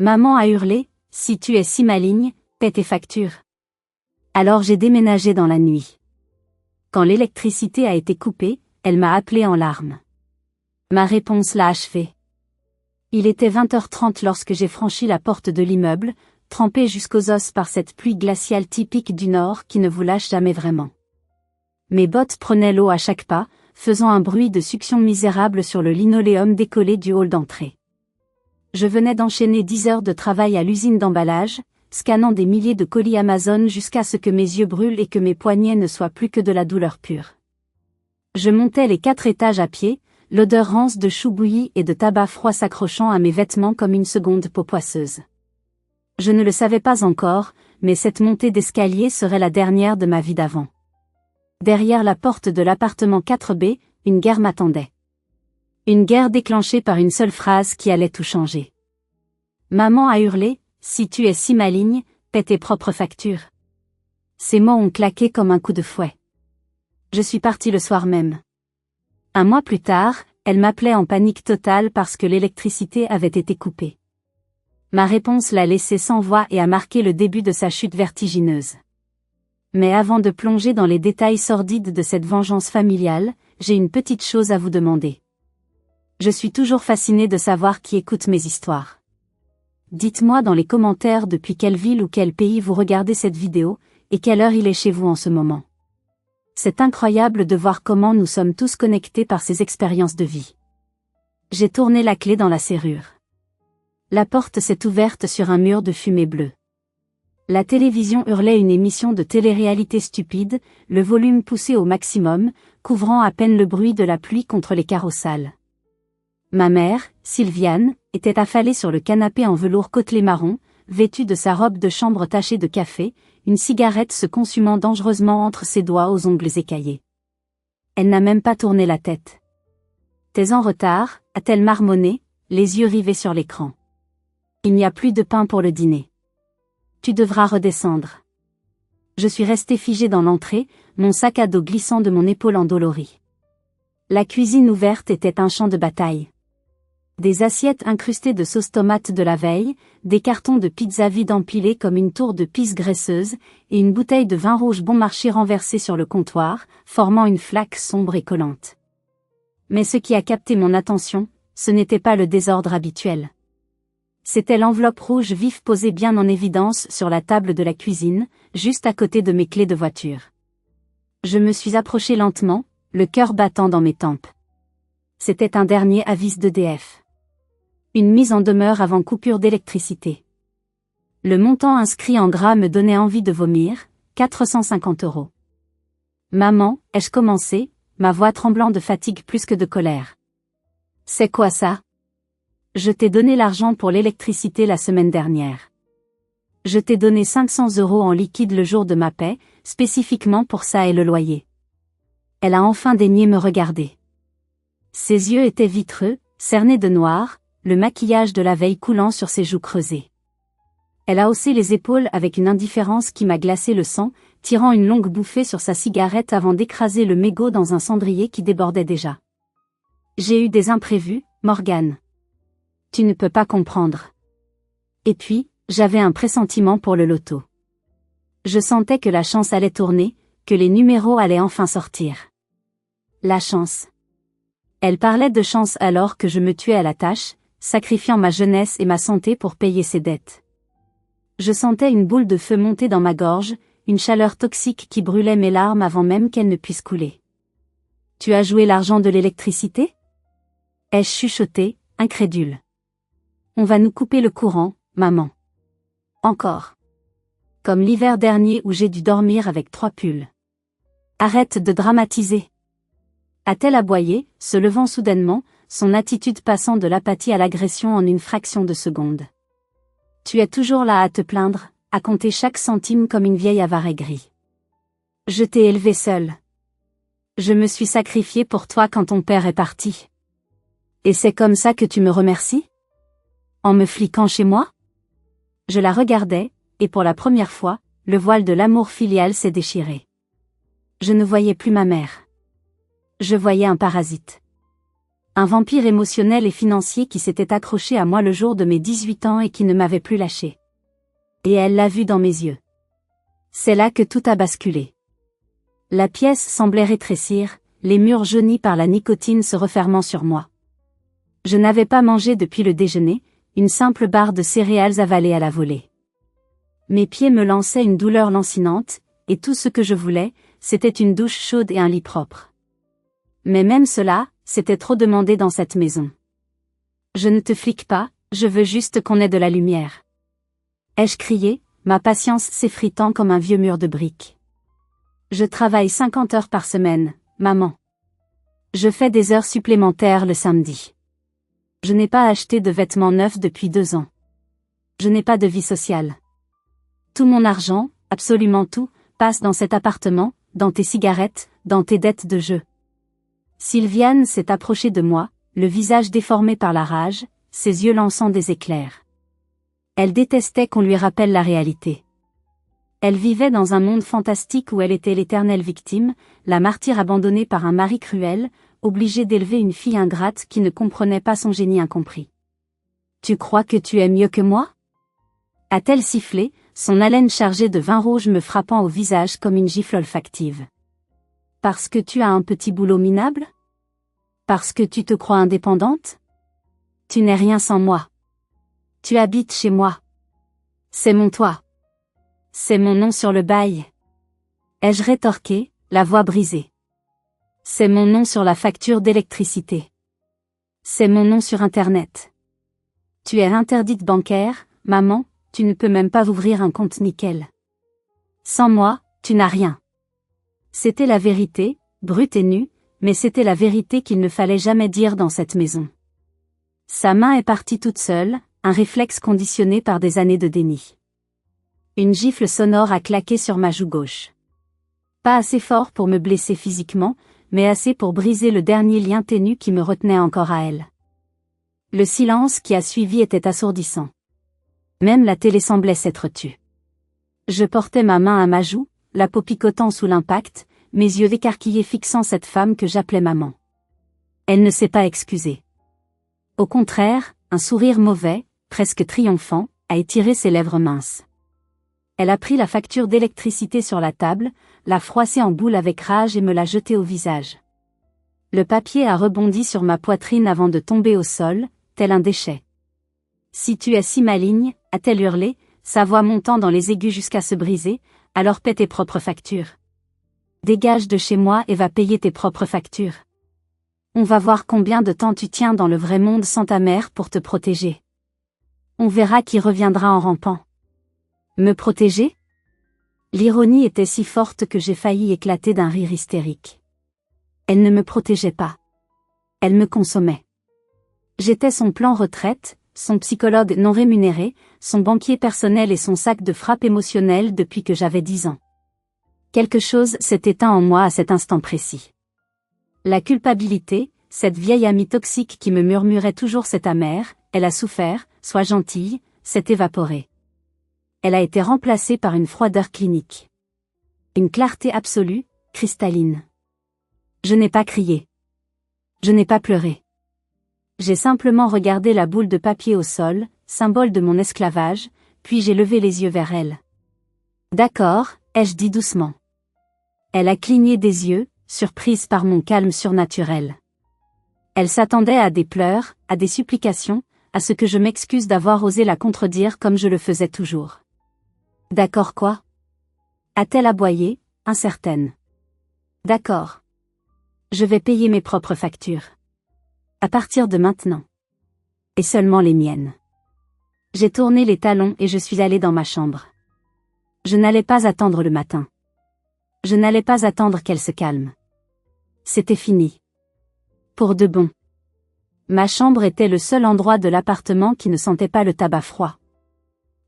Maman a hurlé, si tu es si maligne, paie tes factures. Alors j'ai déménagé dans la nuit. Quand l'électricité a été coupée, elle m'a appelé en larmes. Ma réponse l'a achevé. Il était 20h30 lorsque j'ai franchi la porte de l'immeuble, trempé jusqu'aux os par cette pluie glaciale typique du Nord qui ne vous lâche jamais vraiment. Mes bottes prenaient l'eau à chaque pas, faisant un bruit de succion misérable sur le linoléum décollé du hall d'entrée. Je venais d'enchaîner 10 heures de travail à l'usine d'emballage, scannant des milliers de colis Amazon jusqu'à ce que mes yeux brûlent et que mes poignets ne soient plus que de la douleur pure. Je montais les 4 étages à pied, l'odeur rance de choux bouillis et de tabac froid s'accrochant à mes vêtements comme une seconde peau poisseuse. Je ne le savais pas encore, mais cette montée d'escalier serait la dernière de ma vie d'avant. Derrière la porte de l'appartement 4B, une guerre m'attendait. Une guerre déclenchée par une seule phrase qui allait tout changer. Maman a hurlé, si tu es si maligne, paie tes propres factures. Ces mots ont claqué comme un coup de fouet. Je suis partie le soir même. Un mois plus tard, elle m'appelait en panique totale parce que l'électricité avait été coupée. Ma réponse l'a laissée sans voix et a marqué le début de sa chute vertigineuse. Mais avant de plonger dans les détails sordides de cette vengeance familiale, j'ai une petite chose à vous demander. Je suis toujours fascinée de savoir qui écoute mes histoires. Dites-moi dans les commentaires depuis quelle ville ou quel pays vous regardez cette vidéo, et quelle heure il est chez vous en ce moment. C'est incroyable de voir comment nous sommes tous connectés par ces expériences de vie. J'ai tourné la clé dans la serrure. La porte s'est ouverte sur un mur de fumée bleue. La télévision hurlait une émission de télé-réalité stupide, le volume poussé au maximum, couvrant à peine le bruit de la pluie contre les carreaux sales. Ma mère, Sylviane, était affalée sur le canapé en velours côtelé marron, vêtue de sa robe de chambre tachée de café, une cigarette se consumant dangereusement entre ses doigts aux ongles écaillés. Elle n'a même pas tourné la tête. « T'es en retard » a-t-elle marmonné, les yeux rivés sur l'écran. « Il n'y a plus de pain pour le dîner. Tu devras redescendre. » Je suis restée figée dans l'entrée, mon sac à dos glissant de mon épaule endolorie. La cuisine ouverte était un champ de bataille. Des assiettes incrustées de sauce tomate de la veille, des cartons de pizza vides empilés comme une tour de pisse graisseuse, et une bouteille de vin rouge bon marché renversée sur le comptoir, formant une flaque sombre et collante. Mais ce qui a capté mon attention, ce n'était pas le désordre habituel. C'était l'enveloppe rouge vif posée bien en évidence sur la table de la cuisine, juste à côté de mes clés de voiture. Je me suis approchée lentement, le cœur battant dans mes tempes. C'était un dernier avis d'EDF. Une mise en demeure avant coupure d'électricité. Le montant inscrit en gras me donnait envie de vomir, 450 €. Maman, ai-je commencé, ma voix tremblant de fatigue plus que de colère. C'est quoi ça? Je t'ai donné l'argent pour l'électricité la semaine dernière. Je t'ai donné 500 € en liquide le jour de ma paie, spécifiquement pour ça et le loyer. Elle a enfin daigné me regarder. Ses yeux étaient vitreux, cernés de noir, le maquillage de la veille coulant sur ses joues creusées. Elle a haussé les épaules avec une indifférence qui m'a glacé le sang, tirant une longue bouffée sur sa cigarette avant d'écraser le mégot dans un cendrier qui débordait déjà. J'ai eu des imprévus, Morgane. Tu ne peux pas comprendre. Et puis, j'avais un pressentiment pour le loto. Je sentais que la chance allait tourner, que les numéros allaient enfin sortir. La chance. Elle parlait de chance alors que je me tuais à la tâche, sacrifiant ma jeunesse et ma santé pour payer ses dettes. Je sentais une boule de feu monter dans ma gorge, une chaleur toxique qui brûlait mes larmes avant même qu'elles ne puissent couler. « Tu as joué l'argent de l'électricité » ai-je chuchoté, incrédule. « On va nous couper le courant, maman. » Encore. Comme l'hiver dernier où j'ai dû dormir avec 3 pulls. Arrête de dramatiser. A-t-elle aboyé, se levant soudainement, son attitude passant de l'apathie à l'agression en une fraction de seconde. Tu es toujours là à te plaindre, à compter chaque centime comme une vieille avare aigrie. Je t'ai élevé seule. Je me suis sacrifiée pour toi quand ton père est parti. Et c'est comme ça que tu me remercies? En me fliquant chez moi? Je la regardais, et pour la première fois, le voile de l'amour filial s'est déchiré. Je ne voyais plus ma mère. Je voyais un parasite. Un vampire émotionnel et financier qui s'était accroché à moi le jour de mes 18 ans et qui ne m'avait plus lâché. Et elle l'a vu dans mes yeux. C'est là que tout a basculé. La pièce semblait rétrécir, les murs jaunis par la nicotine se refermant sur moi. Je n'avais pas mangé depuis le déjeuner, une simple barre de céréales avalée à la volée. Mes pieds me lançaient une douleur lancinante, et tout ce que je voulais, c'était une douche chaude et un lit propre. Mais même cela, c'était trop demandé dans cette maison. Je ne te flique pas, je veux juste qu'on ait de la lumière. Ai-je crié, ma patience s'effritant comme un vieux mur de briques. Je travaille 50 heures par semaine, maman. Je fais des heures supplémentaires le samedi. Je n'ai pas acheté de vêtements neufs depuis 2 ans. Je n'ai pas de vie sociale. Tout mon argent, absolument tout, passe dans cet appartement, dans tes cigarettes, dans tes dettes de jeu. Sylviane s'est approchée de moi, le visage déformé par la rage, ses yeux lançant des éclairs. Elle détestait qu'on lui rappelle la réalité. Elle vivait dans un monde fantastique où elle était l'éternelle victime, la martyre abandonnée par un mari cruel, obligée d'élever une fille ingrate qui ne comprenait pas son génie incompris. « Tu crois que tu es mieux que moi ?» a-t-elle sifflé, son haleine chargée de vin rouge me frappant au visage comme une gifle olfactive. « Parce que tu as un petit boulot minable ? Parce que tu te crois indépendante ? Tu n'es rien sans moi. Tu habites chez moi. C'est mon toit. C'est mon nom sur le bail. » ai-je rétorqué, la voix brisée. C'est mon nom sur la facture d'électricité. C'est mon nom sur Internet. Tu es interdite bancaire, maman, tu ne peux même pas ouvrir un compte nickel. Sans moi, tu n'as rien. C'était la vérité, brute et nue, mais c'était la vérité qu'il ne fallait jamais dire dans cette maison. Sa main est partie toute seule, un réflexe conditionné par des années de déni. Une gifle sonore a claqué sur ma joue gauche. Pas assez fort pour me blesser physiquement, mais assez pour briser le dernier lien ténu qui me retenait encore à elle. Le silence qui a suivi était assourdissant. Même la télé semblait s'être tue. Je portais ma main à ma joue, la peau picotant sous l'impact, mes yeux écarquillés fixant cette femme que j'appelais maman. Elle ne s'est pas excusée. Au contraire, un sourire mauvais, presque triomphant, a étiré ses lèvres minces. Elle a pris la facture d'électricité sur la table, l'a froissée en boule avec rage et me l'a jetée au visage. Le papier a rebondi sur ma poitrine avant de tomber au sol, tel un déchet. « Si tu es si maligne, » a-t-elle hurlé, sa voix montant dans les aigus jusqu'à se briser, « alors paie tes propres factures. Dégage de chez moi et va payer tes propres factures. On va voir combien de temps tu tiens dans le vrai monde sans ta mère pour te protéger. On verra qui reviendra en rampant. » Me protéger ? L'ironie était si forte que j'ai failli éclater d'un rire hystérique. Elle ne me protégeait pas. Elle me consommait. J'étais son plan retraite, son psychologue non rémunéré, son banquier personnel et son sac de frappe émotionnelle depuis que j'avais 10 ans. Quelque chose s'est éteint en moi à cet instant précis. La culpabilité, cette vieille amie toxique qui me murmurait toujours c'est ta mère, elle a souffert, sois gentille, s'est évaporée. Elle a été remplacée par une froideur clinique. Une clarté absolue, cristalline. Je n'ai pas crié. Je n'ai pas pleuré. J'ai simplement regardé la boule de papier au sol, symbole de mon esclavage, puis j'ai levé les yeux vers elle. D'accord, ai-je dit doucement. Elle a cligné des yeux, surprise par mon calme surnaturel. Elle s'attendait à des pleurs, à des supplications, à ce que je m'excuse d'avoir osé la contredire comme je le faisais toujours. D'accord quoi ? A-t-elle aboyé, incertaine. D'accord. Je vais payer mes propres factures. À partir de maintenant. Et seulement les miennes. J'ai tourné les talons et je suis allée dans ma chambre. Je n'allais pas attendre le matin. Je n'allais pas attendre qu'elle se calme. C'était fini. Pour de bon. Ma chambre était le seul endroit de l'appartement qui ne sentait pas le tabac froid.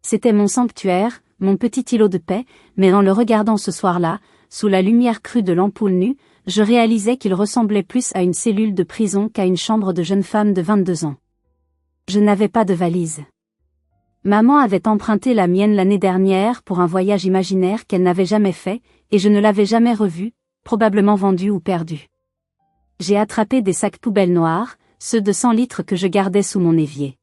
C'était mon sanctuaire, mon petit îlot de paix, mais en le regardant ce soir-là, sous la lumière crue de l'ampoule nue, je réalisais qu'il ressemblait plus à une cellule de prison qu'à une chambre de jeune femme de 22 ans. Je n'avais pas de valise. Maman avait emprunté la mienne l'année dernière pour un voyage imaginaire qu'elle n'avait jamais fait, et je ne l'avais jamais revu, probablement vendu ou perdu. J'ai attrapé des sacs poubelles noirs, ceux de 100 litres que je gardais sous mon évier.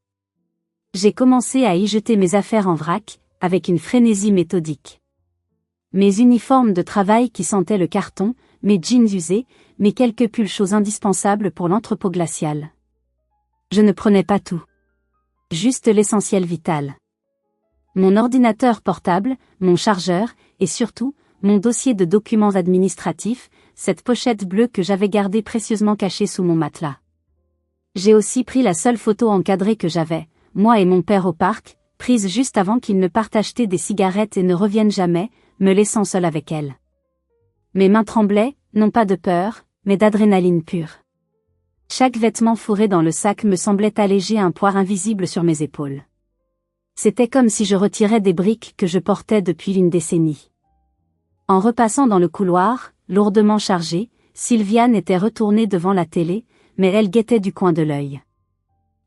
J'ai commencé à y jeter mes affaires en vrac, avec une frénésie méthodique. Mes uniformes de travail qui sentaient le carton, mes jeans usés, mes quelques pulls chauds indispensables pour l'entrepôt glacial. Je ne prenais pas tout. Juste l'essentiel vital. Mon ordinateur portable, mon chargeur, et surtout, mon dossier de documents administratifs, cette pochette bleue que j'avais gardée précieusement cachée sous mon matelas. J'ai aussi pris la seule photo encadrée que j'avais, moi et mon père au parc, prise juste avant qu'il ne parte acheter des cigarettes et ne revienne jamais, me laissant seule avec elle. Mes mains tremblaient, non pas de peur, mais d'adrénaline pure. Chaque vêtement fourré dans le sac me semblait alléger un poids invisible sur mes épaules. C'était comme si je retirais des briques que je portais depuis une décennie. En repassant dans le couloir, lourdement chargé, Sylviane était retournée devant la télé, mais elle guettait du coin de l'œil.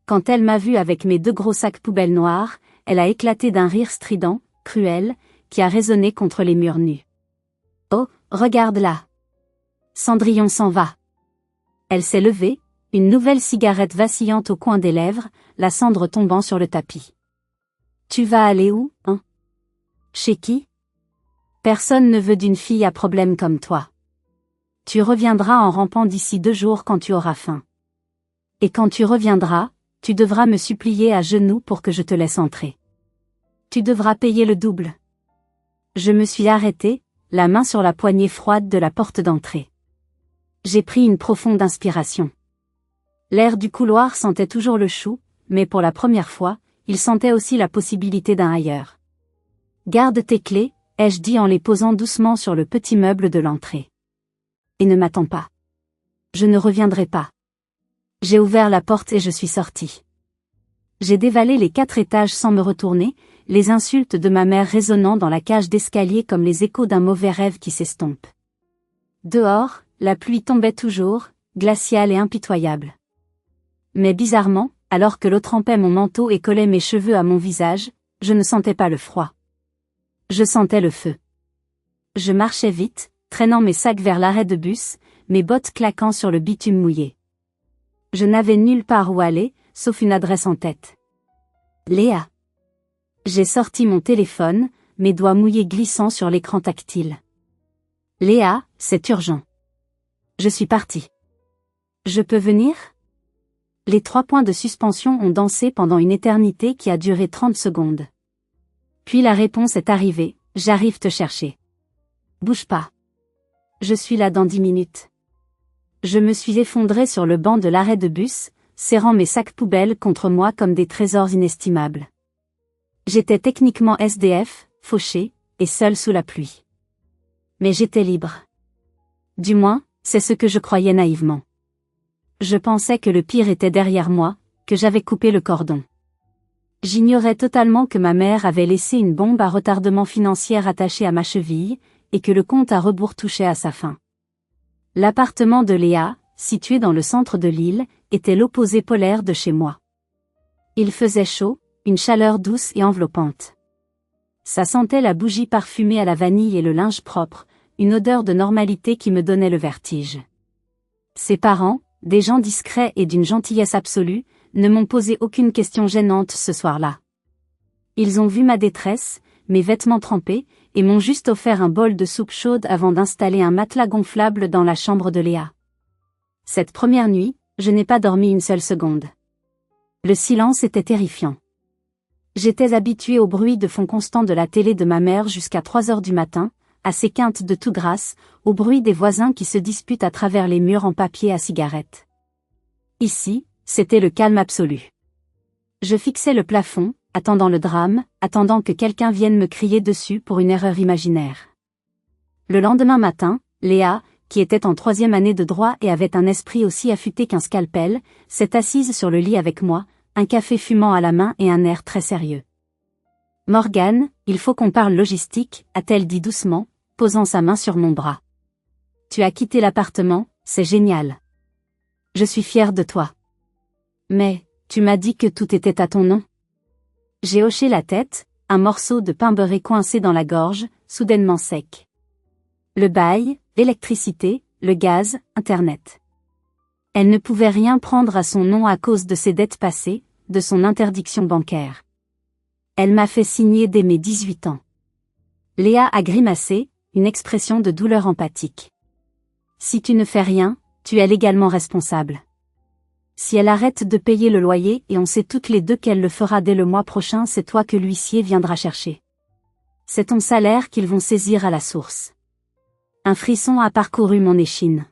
Quand elle m'a vue avec mes 2 gros sacs poubelles noirs, elle a éclaté d'un rire strident, cruel, qui a résonné contre les murs nus. Oh, regarde là! Cendrillon s'en va. Elle s'est levée, une nouvelle cigarette vacillante au coin des lèvres, la cendre tombant sur le tapis. Tu vas aller où, hein? Chez qui? Personne ne veut d'une fille à problème comme toi. Tu reviendras en rampant d'ici 2 jours quand tu auras faim. Et quand tu reviendras, tu devras me supplier à genoux pour que je te laisse entrer. Tu devras payer le double. Je me suis arrêtée, la main sur la poignée froide de la porte d'entrée. J'ai pris une profonde inspiration. L'air du couloir sentait toujours le chou, mais pour la première fois, il sentait aussi la possibilité d'un ailleurs. Garde tes clés, ai-je dit en les posant doucement sur le petit meuble de l'entrée. Et ne m'attends pas. Je ne reviendrai pas. J'ai ouvert la porte et je suis sortie. J'ai dévalé les 4 étages sans me retourner, les insultes de ma mère résonnant dans la cage d'escalier comme les échos d'un mauvais rêve qui s'estompe. Dehors, la pluie tombait toujours, glaciale et impitoyable. Mais bizarrement, alors que l'eau trempait mon manteau et collait mes cheveux à mon visage, je ne sentais pas le froid. Je sentais le feu. Je marchais vite, traînant mes sacs vers l'arrêt de bus, mes bottes claquant sur le bitume mouillé. Je n'avais nulle part où aller, sauf une adresse en tête. Léa. J'ai sorti mon téléphone, mes doigts mouillés glissant sur l'écran tactile. Léa, c'est urgent. Je suis partie. Je peux venir? Les 3 points de suspension ont dansé pendant une éternité qui a duré 30 secondes. Puis la réponse est arrivée, j'arrive te chercher. Bouge pas. Je suis là dans 10 minutes. Je me suis effondrée sur le banc de l'arrêt de bus, serrant mes sacs poubelles contre moi comme des trésors inestimables. J'étais techniquement SDF, fauchée, et seule sous la pluie. Mais j'étais libre. Du moins, c'est ce que je croyais naïvement. Je pensais que le pire était derrière moi, que j'avais coupé le cordon. J'ignorais totalement que ma mère avait laissé une bombe à retardement financier attachée à ma cheville, et que le compte à rebours touchait à sa fin. L'appartement de Léa, situé dans le centre de l'île, était l'opposé polaire de chez moi. Il faisait chaud, une chaleur douce et enveloppante. Ça sentait la bougie parfumée à la vanille et le linge propre, une odeur de normalité qui me donnait le vertige. Ses parents, des gens discrets et d'une gentillesse absolue, ne m'ont posé aucune question gênante ce soir-là. Ils ont vu ma détresse, mes vêtements trempés, et m'ont juste offert un bol de soupe chaude avant d'installer un matelas gonflable dans la chambre de Léa. Cette première nuit, je n'ai pas dormi une seule seconde. Le silence était terrifiant. J'étais habituée au bruit de fond constant de la télé de ma mère jusqu'à 3 heures du matin, à ses quintes de tout grasse, au bruit des voisins qui se disputent à travers les murs en papier à cigarettes. Ici, c'était le calme absolu. Je fixais le plafond, attendant le drame, attendant que quelqu'un vienne me crier dessus pour une erreur imaginaire. Le lendemain matin, Léa, qui était en 3e année de droit et avait un esprit aussi affûté qu'un scalpel, s'est assise sur le lit avec moi, un café fumant à la main et un air très sérieux. « Morgane, il faut qu'on parle logistique », a-t-elle dit doucement, posant sa main sur mon bras. « Tu as quitté l'appartement, c'est génial. Je suis fière de toi. Mais, tu m'as dit que tout était à ton nom. » J'ai hoché la tête, un morceau de pain beurré coincé dans la gorge, soudainement sec. Le bail, l'électricité, le gaz, Internet. Elle ne pouvait rien prendre à son nom à cause de ses dettes passées, de son interdiction bancaire. Elle m'a fait signer dès mes 18 ans. Léa a grimacé, une expression de douleur empathique. Si tu ne fais rien, tu es légalement responsable. Si elle arrête de payer le loyer et on sait toutes les deux qu'elle le fera dès le mois prochain, c'est toi que l'huissier viendra chercher. C'est ton salaire qu'ils vont saisir à la source. Un frisson a parcouru mon échine.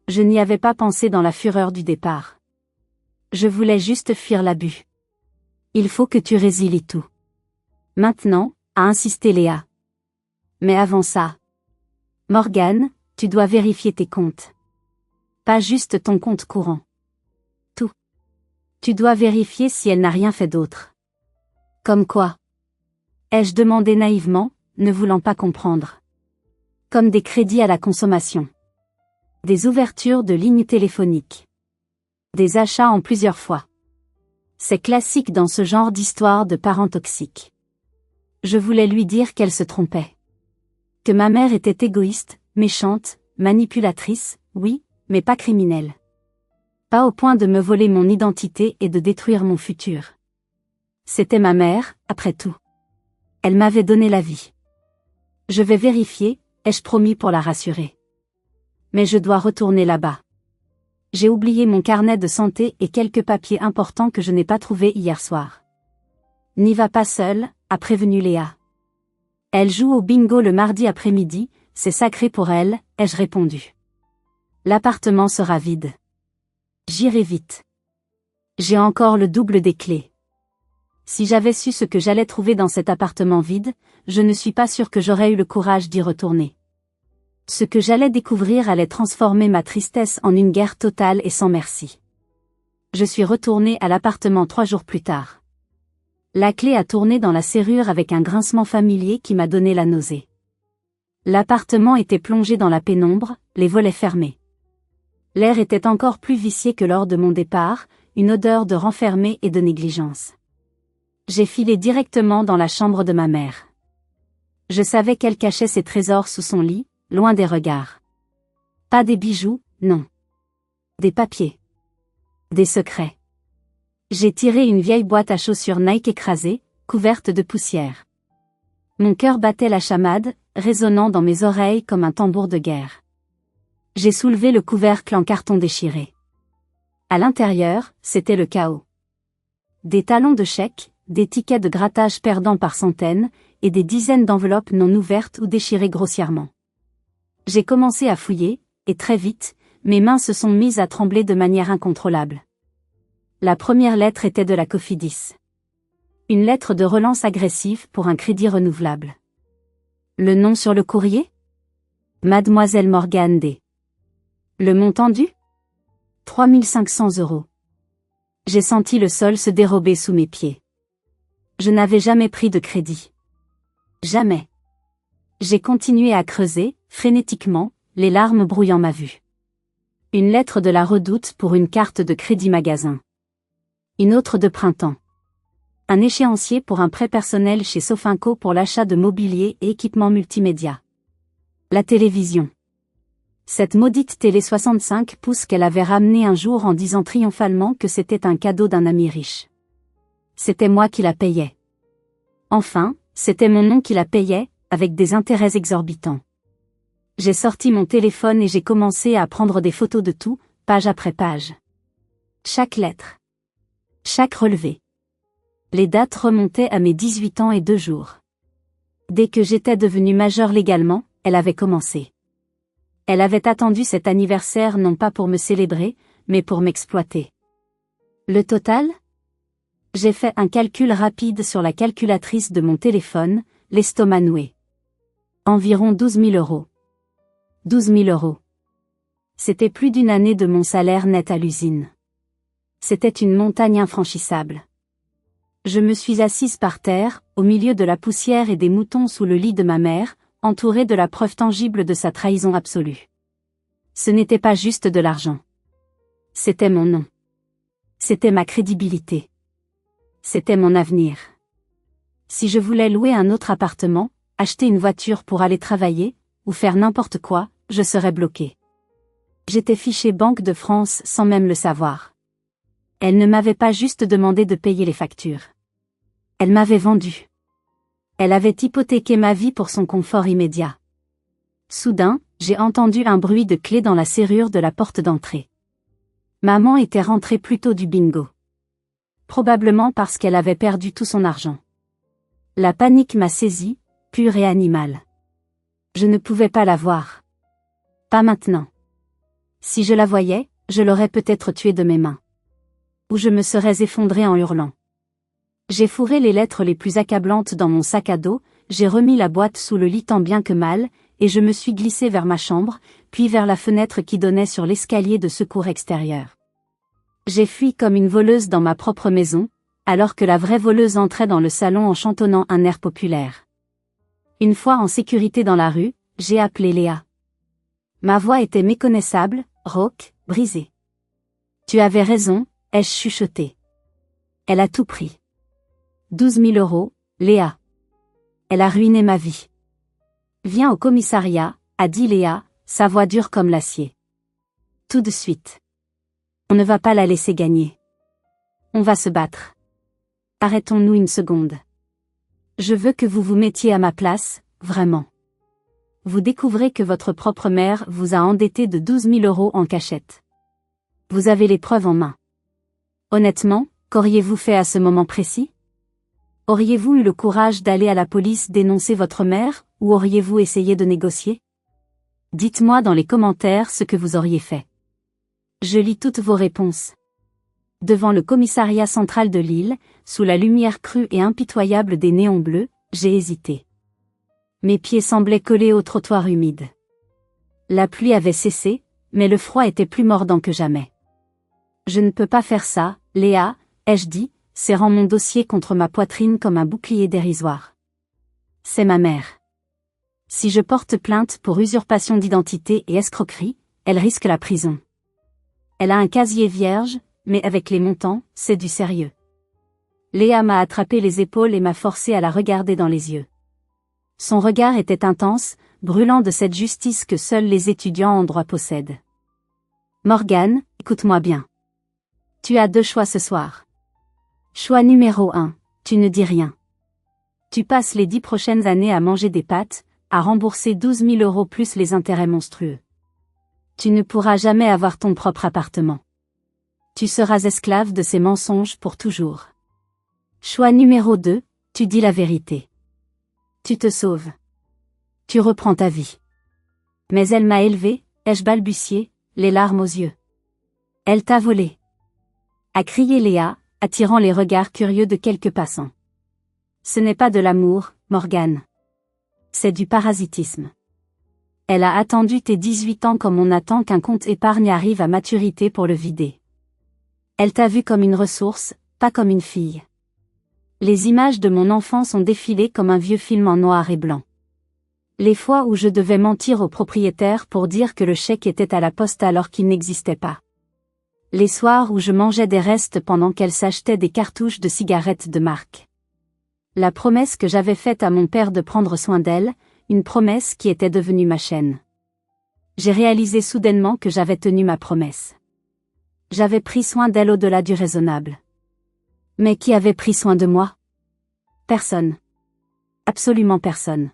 Je n'y avais pas pensé dans la fureur du départ. Je voulais juste fuir l'abus. Il faut que tu résilies tout. Maintenant, a insisté Léa. Mais avant ça, Morgane, tu dois vérifier tes comptes. Pas juste ton compte courant. Tout. Tu dois vérifier si elle n'a rien fait d'autre. Comme quoi? Ai-je demandé naïvement, ne voulant pas comprendre. Comme des crédits à la consommation. Des ouvertures de lignes téléphoniques. Des achats en plusieurs fois. C'est classique dans ce genre d'histoire de parents toxiques. Je voulais lui dire qu'elle se trompait. Que ma mère était égoïste, méchante, manipulatrice, oui, mais pas criminelle. Pas au point de me voler mon identité et de détruire mon futur. C'était ma mère, après tout. Elle m'avait donné la vie. Je vais vérifier, ai-je promis pour la rassurer. Mais je dois retourner là-bas. J'ai oublié mon carnet de santé et quelques papiers importants que je n'ai pas trouvés hier soir. N'y va pas seule, a prévenu Léa. Elle joue au bingo le mardi après-midi, c'est sacré pour elle, ai-je répondu. L'appartement sera vide. J'irai vite. J'ai encore le double des clés. Si j'avais su ce que j'allais trouver dans cet appartement vide, je ne suis pas sûre que j'aurais eu le courage d'y retourner. Ce que j'allais découvrir allait transformer ma tristesse en une guerre totale et sans merci. Je suis retournée à l'appartement 3 jours plus tard. La clé a tourné dans la serrure avec un grincement familier qui m'a donné la nausée. L'appartement était plongé dans la pénombre, les volets fermés. L'air était encore plus vicié que lors de mon départ, une odeur de renfermé et de négligence. J'ai filé directement dans la chambre de ma mère. Je savais qu'elle cachait ses trésors sous son lit, loin des regards. Pas des bijoux, non. Des papiers. Des secrets. J'ai tiré une vieille boîte à chaussures Nike écrasée, couverte de poussière. Mon cœur battait la chamade, résonnant dans mes oreilles comme un tambour de guerre. J'ai soulevé le couvercle en carton déchiré. À l'intérieur, c'était le chaos. Des talons de chèques, des tickets de grattage perdant par centaines, et des dizaines d'enveloppes non ouvertes ou déchirées grossièrement. J'ai commencé à fouiller, et très vite, mes mains se sont mises à trembler de manière incontrôlable. La première lettre était de la Cofidis. Une lettre de relance agressive pour un crédit renouvelable. Le nom sur le courrier? Mademoiselle Morgane D. Le montant dû? 3 500 €. J'ai senti le sol se dérober sous mes pieds. Je n'avais jamais pris de crédit. Jamais. J'ai continué à creuser, frénétiquement, les larmes brouillant ma vue. Une lettre de la Redoute pour une carte de crédit magasin. Une autre de printemps. Un échéancier pour un prêt personnel chez Sofinco pour l'achat de mobilier et équipements multimédia. La télévision. Cette maudite télé 65 pouces qu'elle avait ramenée un jour en disant triomphalement que c'était un cadeau d'un ami riche. C'était moi qui la payais. Enfin, c'était mon nom qui la payait, avec des intérêts exorbitants. J'ai sorti mon téléphone et j'ai commencé à prendre des photos de tout, page après page. Chaque lettre. Chaque relevé. Les dates remontaient à mes 18 ans et 2 jours. Dès que j'étais devenue majeure légalement, elle avait commencé. Elle avait attendu cet anniversaire non pas pour me célébrer, mais pour m'exploiter. Le total? J'ai fait un calcul rapide sur la calculatrice de mon téléphone, l'estomac noué. Environ 12 000 €. 12 000 €. C'était plus d'une année de mon salaire net à l'usine. C'était une montagne infranchissable. Je me suis assise par terre, au milieu de la poussière et des moutons sous le lit de ma mère, entourée de la preuve tangible de sa trahison absolue. Ce n'était pas juste de l'argent. C'était mon nom. C'était ma crédibilité. C'était mon avenir. Si je voulais louer un autre appartement, acheter une voiture pour aller travailler, ou faire n'importe quoi, je serais bloquée. J'étais fichée Banque de France sans même le savoir. Elle ne m'avait pas juste demandé de payer les factures. Elle m'avait vendu. Elle avait hypothéqué ma vie pour son confort immédiat. Soudain, j'ai entendu un bruit de clé dans la serrure de la porte d'entrée. Maman était rentrée plus tôt du bingo. Probablement parce qu'elle avait perdu tout son argent. La panique m'a saisie, pure et animale. Je ne pouvais pas la voir. Pas maintenant. Si je la voyais, je l'aurais peut-être tuée de mes mains. Ou je me serais effondrée en hurlant. J'ai fourré les lettres les plus accablantes dans mon sac à dos, j'ai remis la boîte sous le lit tant bien que mal, et je me suis glissée vers ma chambre, puis vers la fenêtre qui donnait sur l'escalier de secours extérieur. J'ai fui comme une voleuse dans ma propre maison, alors que la vraie voleuse entrait dans le salon en chantonnant un air populaire. Une fois en sécurité dans la rue, j'ai appelé Léa. Ma voix était méconnaissable, rauque, brisée. Tu avais raison, ai-je chuchoté. Elle a tout pris. 12 000 €, Léa. Elle a ruiné ma vie. Viens au commissariat, a dit Léa, sa voix dure comme l'acier. Tout de suite. On ne va pas la laisser gagner. On va se battre. Arrêtons-nous une seconde. Je veux que vous vous mettiez à ma place, vraiment. Vous découvrez que votre propre mère vous a endetté de 12 000 € en cachette. Vous avez les preuves en main. Honnêtement, qu'auriez-vous fait à ce moment précis? Auriez-vous eu le courage d'aller à la police dénoncer votre mère, ou auriez-vous essayé de négocier? Dites-moi dans les commentaires ce que vous auriez fait. Je lis toutes vos réponses. Devant le commissariat central de Lille, sous la lumière crue et impitoyable des néons bleus, j'ai hésité. Mes pieds semblaient collés au trottoir humide. La pluie avait cessé, mais le froid était plus mordant que jamais. Je ne peux pas faire ça, Léa, ai-je dit, serrant mon dossier contre ma poitrine comme un bouclier dérisoire. C'est ma mère. Si je porte plainte pour usurpation d'identité et escroquerie, elle risque la prison. Elle a un casier vierge, mais avec les montants, c'est du sérieux. Léa m'a attrapé les épaules et m'a forcé à la regarder dans les yeux. Son regard était intense, brûlant de cette justice que seuls les étudiants en droit possèdent. Morgane, écoute-moi bien. Tu as deux choix ce soir. Choix numéro 1, tu ne dis rien. Tu passes les 10 prochaines années à manger des pâtes, à rembourser 12 000 € plus les intérêts monstrueux. Tu ne pourras jamais avoir ton propre appartement. Tu seras esclave de ces mensonges pour toujours. Choix numéro 2, tu dis la vérité. Tu te sauves. Tu reprends ta vie. Mais elle m'a élevée, ai-je balbutié, les larmes aux yeux. Elle t'a volé. A crié Léa, attirant les regards curieux de quelques passants. Ce n'est pas de l'amour, Morgane. C'est du parasitisme. Elle a attendu tes 18 ans comme on attend qu'un compte épargne arrive à maturité pour le vider. Elle t'a vu comme une ressource, pas comme une fille. Les images de mon enfance ont défilé comme un vieux film en noir et blanc. Les fois où je devais mentir au propriétaire pour dire que le chèque était à la poste alors qu'il n'existait pas. Les soirs où je mangeais des restes pendant qu'elle s'achetait des cartouches de cigarettes de marque. La promesse que j'avais faite à mon père de prendre soin d'elle, une promesse qui était devenue ma chaîne. J'ai réalisé soudainement que j'avais tenu ma promesse. J'avais pris soin d'elle au-delà du raisonnable. Mais qui avait pris soin de moi? Personne. Absolument personne.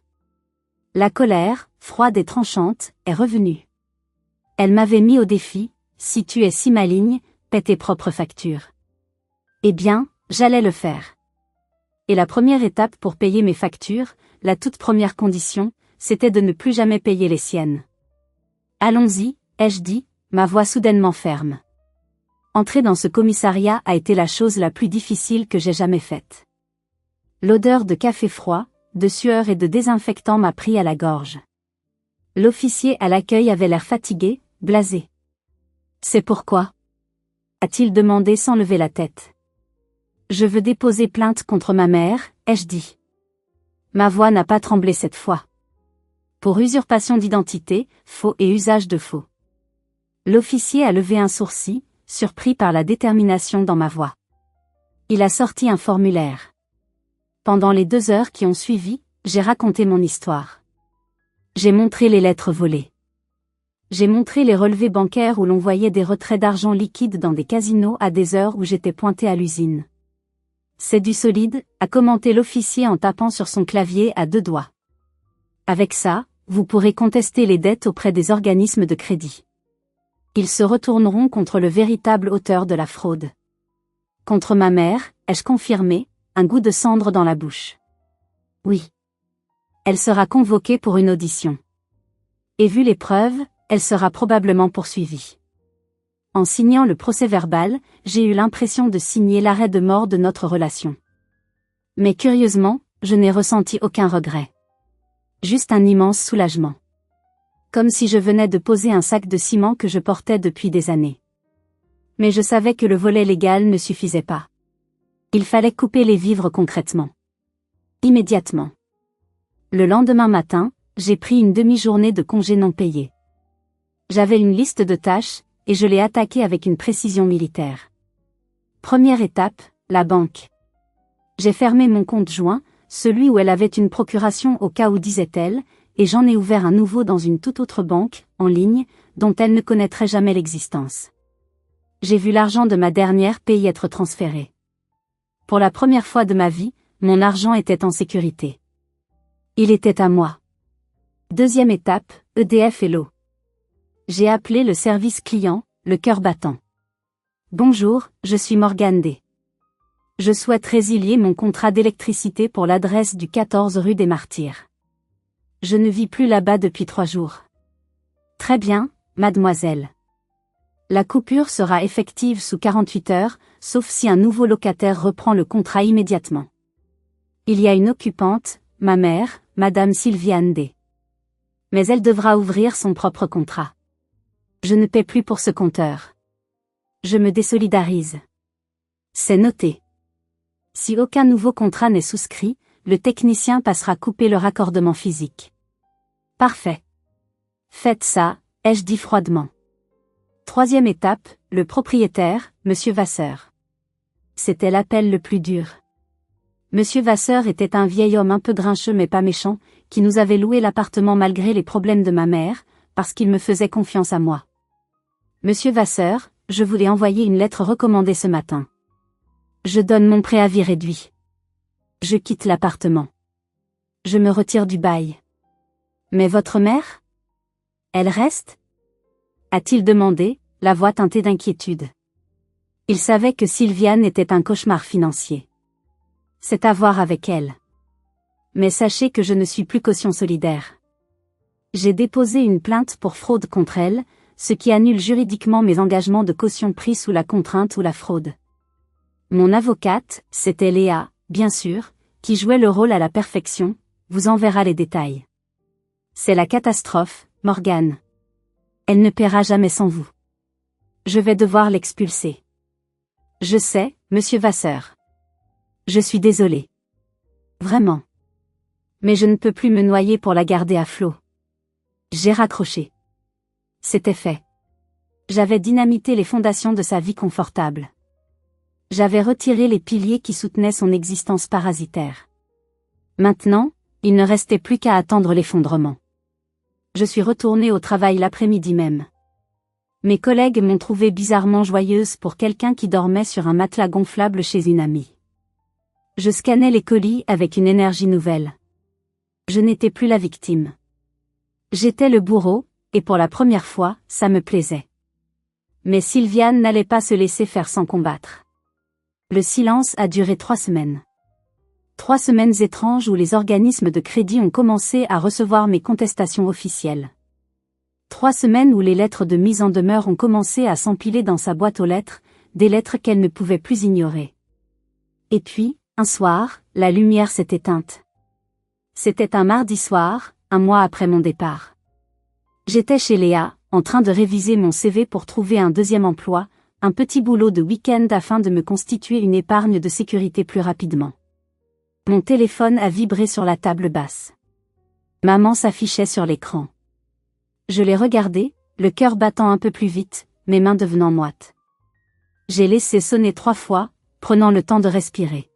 La colère, froide et tranchante, est revenue. Elle m'avait mis au défi, si tu es si maligne, paie tes propres factures. Eh bien, j'allais le faire. Et la première étape pour payer mes factures, la toute première condition, c'était de ne plus jamais payer les siennes. Allons-y, ai-je dit, ma voix soudainement ferme. Entrer dans ce commissariat a été la chose la plus difficile que j'ai jamais faite. L'odeur de café froid, de sueur et de désinfectant m'a pris à la gorge. L'officier à l'accueil avait l'air fatigué, blasé. C'est pourquoi? A-t-il demandé sans lever la tête. Je veux déposer plainte contre ma mère, ai-je dit. Ma voix n'a pas tremblé cette fois. Pour usurpation d'identité, faux et usage de faux. L'officier a levé un sourcil, surpris par la détermination dans ma voix. Il a sorti un formulaire. Pendant les 2 heures qui ont suivi, j'ai raconté mon histoire. J'ai montré les lettres volées. J'ai montré les relevés bancaires où l'on voyait des retraits d'argent liquide dans des casinos à des heures où j'étais pointé à l'usine. C'est du solide, a commenté l'officier en tapant sur son clavier à 2 doigts. Avec ça, vous pourrez contester les dettes auprès des organismes de crédit. Ils se retourneront contre le véritable auteur de la fraude. Contre ma mère, ai-je confirmé, un goût de cendre dans la bouche. Oui. Elle sera convoquée pour une audition. Et vu les preuves, elle sera probablement poursuivie. En signant le procès-verbal, j'ai eu l'impression de signer l'arrêt de mort de notre relation. Mais curieusement, je n'ai ressenti aucun regret. Juste un immense soulagement. Comme si je venais de poser un sac de ciment que je portais depuis des années. Mais je savais que le volet légal ne suffisait pas. Il fallait couper les vivres concrètement. Immédiatement. Le lendemain matin, j'ai pris une demi-journée de congé non payé. J'avais une liste de tâches, et je l'ai attaquée avec une précision militaire. Première étape, la banque. J'ai fermé mon compte joint, celui où elle avait une procuration au cas où disait-elle, et j'en ai ouvert un nouveau dans une toute autre banque, en ligne, dont elle ne connaîtrait jamais l'existence. J'ai vu l'argent de ma dernière paye être transféré. Pour la première fois de ma vie, mon argent était en sécurité. Il était à moi. Deuxième étape, EDF et l'eau. J'ai appelé le service client, le cœur battant. Bonjour, je suis Morgane D. Je souhaite résilier mon contrat d'électricité pour l'adresse du 14 rue des Martyrs. Je ne vis plus là-bas depuis 3 jours. Très bien, mademoiselle. La coupure sera effective sous 48 heures, sauf si un nouveau locataire reprend le contrat immédiatement. Il y a une occupante, ma mère, madame Sylviane D. Mais elle devra ouvrir son propre contrat. Je ne paie plus pour ce compteur. Je me désolidarise. C'est noté. Si aucun nouveau contrat n'est souscrit, le technicien passera couper le raccordement physique. Parfait. Faites ça, ai-je dit froidement. Troisième étape, le propriétaire, Monsieur Vasseur. C'était l'appel le plus dur. Monsieur Vasseur était un vieil homme un peu grincheux mais pas méchant, qui nous avait loué l'appartement malgré les problèmes de ma mère, parce qu'il me faisait confiance à moi. Monsieur Vasseur, je voulais envoyer une lettre recommandée ce matin. Je donne mon préavis réduit. Je quitte l'appartement. Je me retire du bail. Mais votre mère? Elle reste? A-t-il demandé, la voix teintée d'inquiétude. Il savait que Sylviane était un cauchemar financier. C'est à voir avec elle. Mais sachez que je ne suis plus caution solidaire. J'ai déposé une plainte pour fraude contre elle, ce qui annule juridiquement mes engagements de caution pris sous la contrainte ou la fraude. Mon avocate, c'était Léa, bien sûr, qui jouait le rôle à la perfection, vous enverra les détails. C'est la catastrophe, Morgane. Elle ne paiera jamais sans vous. Je vais devoir l'expulser. Je sais, monsieur Vasseur. Je suis désolé. Vraiment. Mais je ne peux plus me noyer pour la garder à flot. J'ai raccroché. C'était fait. J'avais dynamité les fondations de sa vie confortable. J'avais retiré les piliers qui soutenaient son existence parasitaire. Maintenant, il ne restait plus qu'à attendre l'effondrement. Je suis retournée au travail l'après-midi même. Mes collègues m'ont trouvée bizarrement joyeuse pour quelqu'un qui dormait sur un matelas gonflable chez une amie. Je scannais les colis avec une énergie nouvelle. Je n'étais plus la victime. J'étais le bourreau, et pour la première fois, ça me plaisait. Mais Sylviane n'allait pas se laisser faire sans combattre. Le silence a duré 3 semaines. 3 semaines étranges où les organismes de crédit ont commencé à recevoir mes contestations officielles. 3 semaines où les lettres de mise en demeure ont commencé à s'empiler dans sa boîte aux lettres, des lettres qu'elle ne pouvait plus ignorer. Et puis, un soir, la lumière s'est éteinte. C'était un mardi soir, un mois après mon départ. J'étais chez Léa, en train de réviser mon CV pour trouver un deuxième emploi, un petit boulot de week-end afin de me constituer une épargne de sécurité plus rapidement. Mon téléphone a vibré sur la table basse. Maman s'affichait sur l'écran. Je l'ai regardé, le cœur battant un peu plus vite, mes mains devenant moites. J'ai laissé sonner 3 fois, prenant le temps de respirer.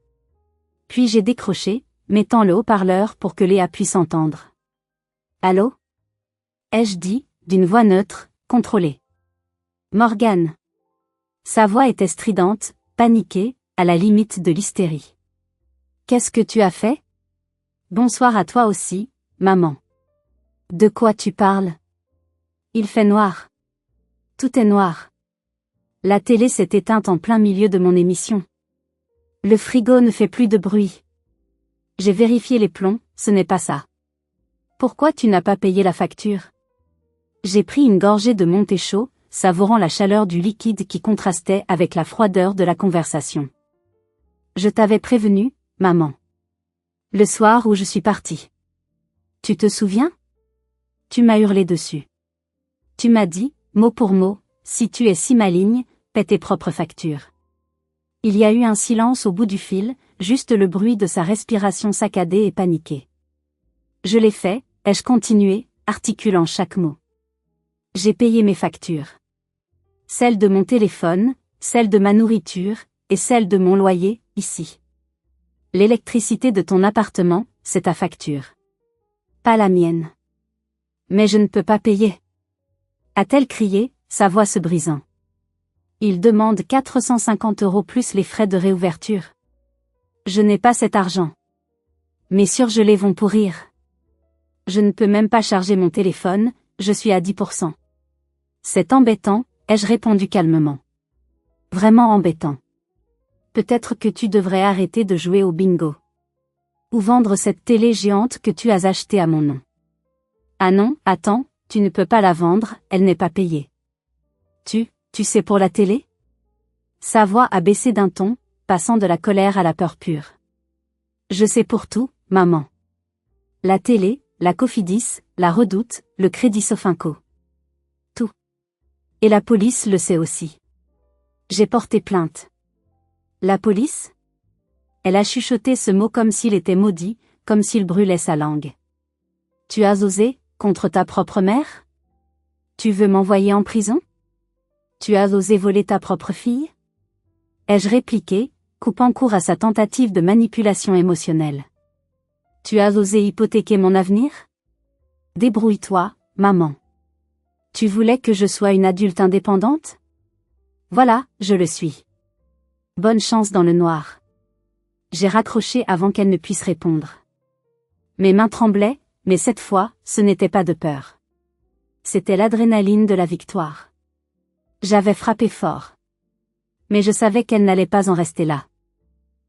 Puis j'ai décroché, mettant le haut-parleur pour que Léa puisse entendre. Allô? Ai-je dit, d'une voix neutre, contrôlée. Morgane. Sa voix était stridente, paniquée, à la limite de l'hystérie. Qu'est-ce que tu as fait? Bonsoir à toi aussi, maman. De quoi tu parles? Il fait noir. Tout est noir. La télé s'est éteinte en plein milieu de mon émission. Le frigo ne fait plus de bruit. J'ai vérifié les plombs, ce n'est pas ça. Pourquoi tu n'as pas payé la facture? J'ai pris une gorgée de Monté chaud, savourant la chaleur du liquide qui contrastait avec la froideur de la conversation. Je t'avais prévenu, maman. Le soir où je suis partie. Tu te souviens? Tu m'as hurlé dessus. Tu m'as dit, mot pour mot, si tu es si maligne, paie tes propres factures. Il y a eu un silence au bout du fil, juste le bruit de sa respiration saccadée et paniquée. Je l'ai fait, ai-je continué, articulant chaque mot. J'ai payé mes factures. Celle de mon téléphone, celle de ma nourriture, et celle de mon loyer, ici. L'électricité de ton appartement, c'est ta facture. Pas la mienne. Mais je ne peux pas payer. A-t-elle crié, sa voix se brisant. Il demande 450 € plus les frais de réouverture. Je n'ai pas cet argent. Mes surgelés vont pourrir. Je ne peux même pas charger mon téléphone, je suis à 10%. C'est embêtant, ai-je répondu calmement. Vraiment embêtant. Peut-être que tu devrais arrêter de jouer au bingo. Ou vendre cette télé géante que tu as achetée à mon nom. Ah non, attends, tu ne peux pas la vendre, elle n'est pas payée. Tu sais pour la télé? Sa voix a baissé d'un ton, passant de la colère à la peur pure. Je sais pour tout, maman. La télé, la Cofidis, la Redoute, le Crédit Sofinco. Tout. Et la police le sait aussi. J'ai porté plainte. La police? Elle a chuchoté ce mot comme s'il était maudit, comme s'il brûlait sa langue. Tu as osé, contre ta propre mère? Tu veux m'envoyer en prison? Tu as osé voler ta propre fille? Ai-je répliqué, coupant court à sa tentative de manipulation émotionnelle. Tu as osé hypothéquer mon avenir? Débrouille-toi, maman. Tu voulais que je sois une adulte indépendante? Voilà, je le suis. Bonne chance dans le noir. J'ai raccroché avant qu'elle ne puisse répondre. Mes mains tremblaient, mais cette fois, ce n'était pas de peur. C'était l'adrénaline de la victoire. J'avais frappé fort. Mais je savais qu'elle n'allait pas en rester là.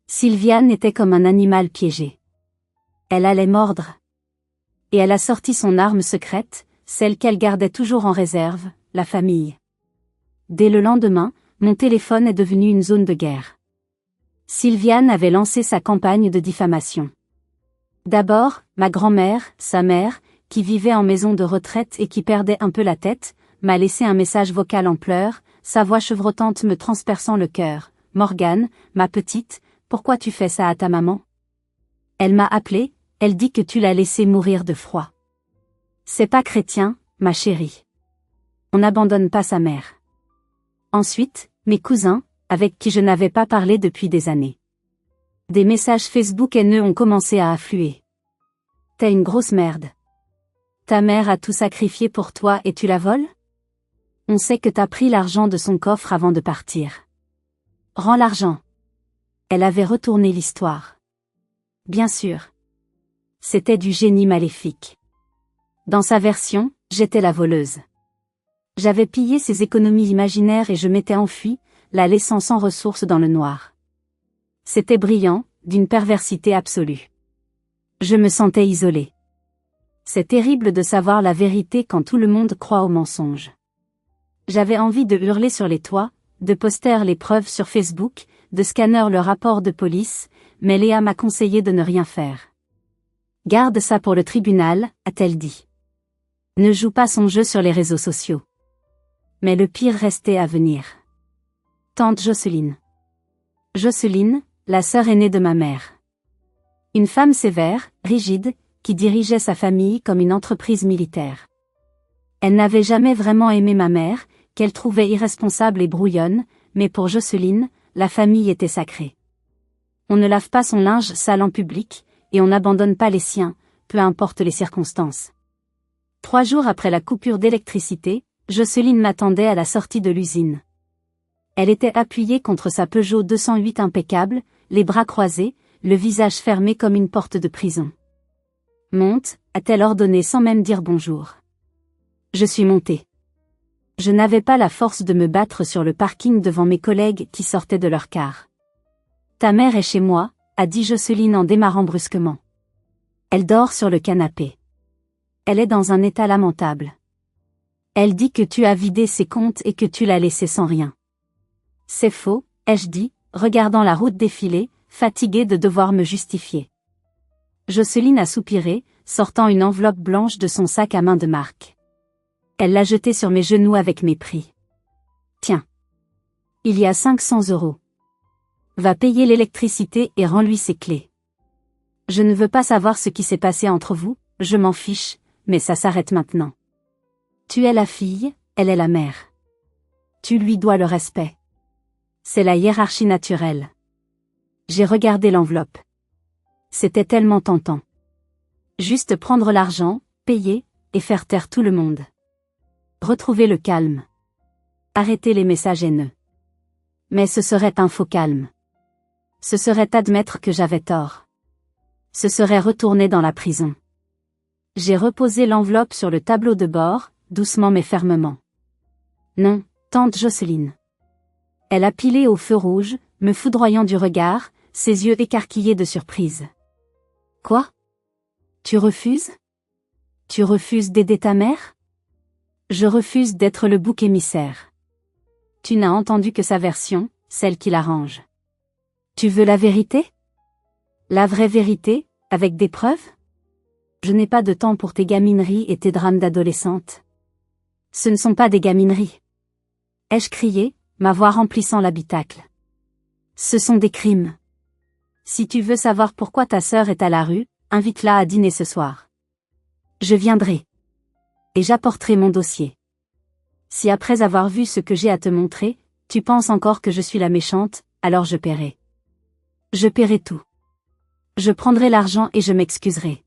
Sylviane était comme un animal piégé. Elle allait mordre. Et elle a sorti son arme secrète, celle qu'elle gardait toujours en réserve, la famille. Dès le lendemain, mon téléphone est devenu une zone de guerre. Sylviane avait lancé sa campagne de diffamation. D'abord, ma grand-mère, sa mère, qui vivait en maison de retraite et qui perdait un peu la tête, m'a laissé un message vocal en pleurs, sa voix chevrotante me transperçant le cœur. « Morgane, ma petite, pourquoi tu fais ça à ta maman? Elle m'a appelé, elle dit que tu l'as laissée mourir de froid. C'est pas chrétien, ma chérie. On n'abandonne pas sa mère. » Ensuite, mes cousins, avec qui je n'avais pas parlé depuis des années. Des messages Facebook haineux ont commencé à affluer. « T'es une grosse merde. Ta mère a tout sacrifié pour toi et tu la voles? On sait que t'as pris l'argent de son coffre avant de partir. Rends l'argent. » Elle avait retourné l'histoire. Bien sûr. C'était du génie maléfique. Dans sa version, j'étais la voleuse. J'avais pillé ses économies imaginaires et je m'étais enfuie, la laissant sans ressources dans le noir. C'était brillant, d'une perversité absolue. Je me sentais isolée. C'est terrible de savoir la vérité quand tout le monde croit au mensonge. J'avais envie de hurler sur les toits, de poster les preuves sur Facebook, de scanner le rapport de police, mais Léa m'a conseillé de ne rien faire. Garde ça pour le tribunal, a-t-elle dit. Ne joue pas son jeu sur les réseaux sociaux. Mais le pire restait à venir. Tante Jocelyne. Jocelyne, la sœur aînée de ma mère. Une femme sévère, rigide, qui dirigeait sa famille comme une entreprise militaire. Elle n'avait jamais vraiment aimé ma mère, qu'elle trouvait irresponsable et brouillonne, mais pour Jocelyne, la famille était sacrée. On ne lave pas son linge sale en public, et on n'abandonne pas les siens, peu importe les circonstances. 3 jours après la coupure d'électricité, Jocelyne m'attendait à la sortie de l'usine. Elle était appuyée contre sa Peugeot 208 impeccable, les bras croisés, le visage fermé comme une porte de prison. « Monte », a-t-elle ordonné sans même dire bonjour. Je suis montée. Je n'avais pas la force de me battre sur le parking devant mes collègues qui sortaient de leur car. « Ta mère est chez moi », a dit Jocelyne en démarrant brusquement. Elle dort sur le canapé. Elle est dans un état lamentable. Elle dit que tu as vidé ses comptes et que tu l'as laissée sans rien. C'est faux, ai-je dit, regardant la route défiler, fatiguée de devoir me justifier. Jocelyne a soupiré, sortant une enveloppe blanche de son sac à main de marque. Elle l'a jetée sur mes genoux avec mépris. Tiens. Il y a 500 €. Va payer l'électricité et rends-lui ses clés. Je ne veux pas savoir ce qui s'est passé entre vous, je m'en fiche, mais ça s'arrête maintenant. Tu es la fille, elle est la mère. Tu lui dois le respect. C'est la hiérarchie naturelle. J'ai regardé l'enveloppe. C'était tellement tentant. Juste prendre l'argent, payer, et faire taire tout le monde. Retrouver le calme. Arrêter les messages haineux. Mais ce serait un faux calme. Ce serait admettre que j'avais tort. Ce serait retourner dans la prison. J'ai reposé l'enveloppe sur le tableau de bord, doucement mais fermement. Non, tante Jocelyne. Elle a pilé au feu rouge, me foudroyant du regard, ses yeux écarquillés de surprise. Quoi? Tu refuses? Tu refuses d'aider ta mère? Je refuse d'être le bouc émissaire. Tu n'as entendu que sa version, celle qui l'arrange. Tu veux la vérité? La vraie vérité, avec des preuves? Je n'ai pas de temps pour tes gamineries et tes drames d'adolescente. Ce ne sont pas des gamineries. Ai-je crié, ma voix remplissant l'habitacle. Ce sont des crimes. Si tu veux savoir pourquoi ta sœur est à la rue, invite-la à dîner ce soir. Je viendrai. Et j'apporterai mon dossier. Si après avoir vu ce que j'ai à te montrer, tu penses encore que je suis la méchante, alors je paierai. Je paierai tout. Je prendrai l'argent et je m'excuserai.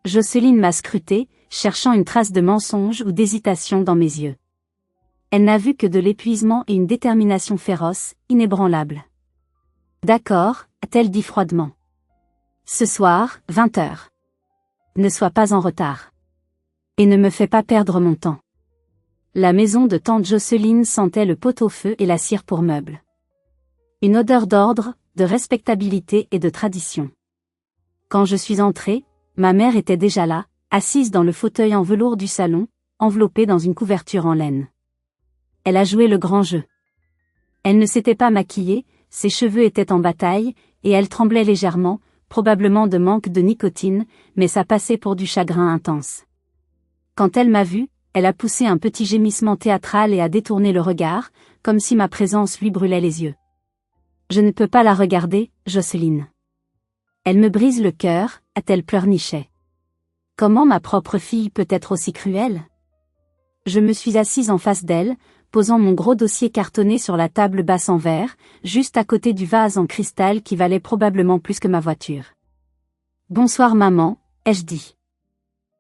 Jocelyne m'a scruté, cherchant une trace de mensonge ou d'hésitation dans mes yeux. Elle n'a vu que de l'épuisement et une détermination féroce, inébranlable. D'accord, a-t-elle dit froidement. Ce soir, 20 h. Ne sois pas en retard. Et ne me fais pas perdre mon temps. La maison de tante Jocelyne sentait le pot-au-feu et la cire pour meuble. Une odeur d'ordre, de respectabilité et de tradition. Quand je suis entrée, ma mère était déjà là, assise dans le fauteuil en velours du salon, enveloppée dans une couverture en laine. Elle a joué le grand jeu. Elle ne s'était pas maquillée, ses cheveux étaient en bataille, et elle tremblait légèrement, probablement de manque de nicotine, mais ça passait pour du chagrin intense. Quand elle m'a vue, elle a poussé un petit gémissement théâtral et a détourné le regard, comme si ma présence lui brûlait les yeux. Je ne peux pas la regarder, Jocelyne. Elle me brise le cœur, a-t-elle pleurniché. Comment ma propre fille peut être aussi cruelle? Je me suis assise en face d'elle, posant mon gros dossier cartonné sur la table basse en verre, juste à côté du vase en cristal qui valait probablement plus que ma voiture. Bonsoir maman, ai-je dit.